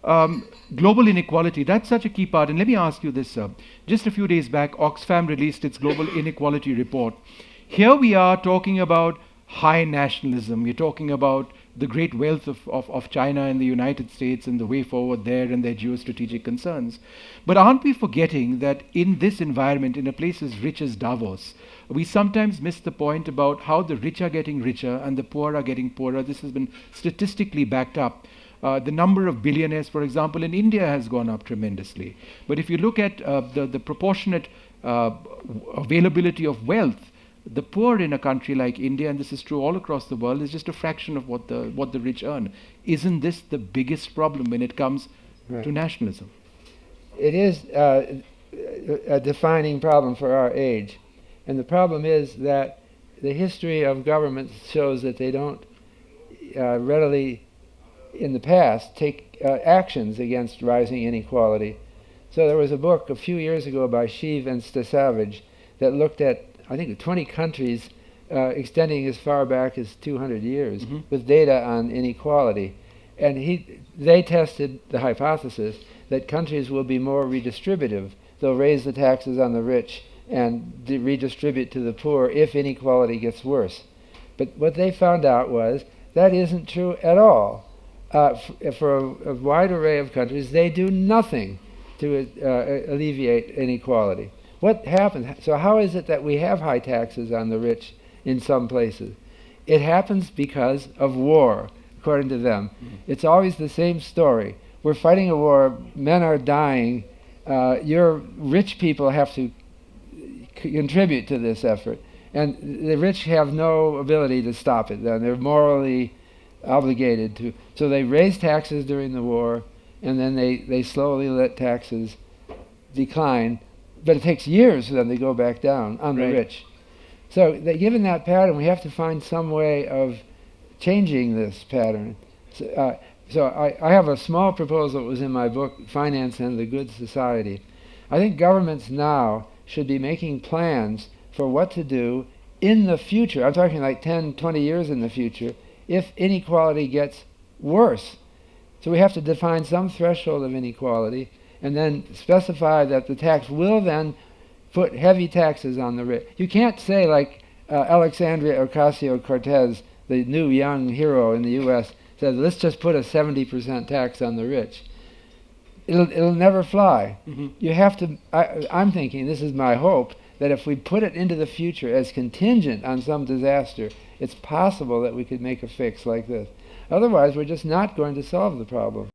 Global inequality, that's such a key part. And let me ask you this, sir. Just a few days back, Oxfam released its Global Inequality Report. Here we are talking about high nationalism. We're talking about the great wealth of China and the United States and the way forward there and their geostrategic concerns. But aren't we forgetting that in this environment, in a place as rich as Davos, we sometimes miss the point about how the rich are getting richer and the poor are getting poorer. This has been statistically backed up. The number of billionaires, for example, in India has gone up tremendously. But if you look at the proportionate availability of wealth, the poor in a country like India, and this is true all across the world, is just a fraction of what the rich earn. Isn't this the biggest problem when it comes to nationalism? It is a defining problem for our age. And the problem is that the history of governments shows that they don't readily, in the past, take actions against rising inequality. So there was a book a few years ago by Shiv and Stasavage that looked at, I think, 20 countries extending as far back as 200 years with data on inequality. And they tested the hypothesis that countries will be more redistributive. They'll raise the taxes on the rich and redistribute to the poor if inequality gets worse. But what they found out was that isn't true at all. For a wide array of countries, they do nothing to alleviate inequality. What happens? So how is it that we have high taxes on the rich in some places? It happens because of war, according to them. It's always the same story. We're fighting a war, men are dying, your rich people have to contribute to this effort. And the rich have no ability to stop it then. They're morally obligated to. So they raise taxes during the war, and then they slowly let taxes decline. But it takes years for them to go back down on the rich. So given that pattern, we have to find some way of changing this pattern. So I have a small proposal that was in my book, Finance and the Good Society. I think governments now should be making plans for what to do in the future. I'm talking like 10, 20 years in the future, if inequality gets worse. So we have to define some threshold of inequality and then specify that the tax will then put heavy taxes on the rich. You can't say like Alexandria Ocasio-Cortez, the new young hero in the U.S., said, let's just put a 70% tax on the rich. It'll never fly. You have to, I'm thinking, this is my hope, that if we put it into the future as contingent on some disaster, it's possible that we could make a fix like this. Otherwise, we're just not going to solve the problem.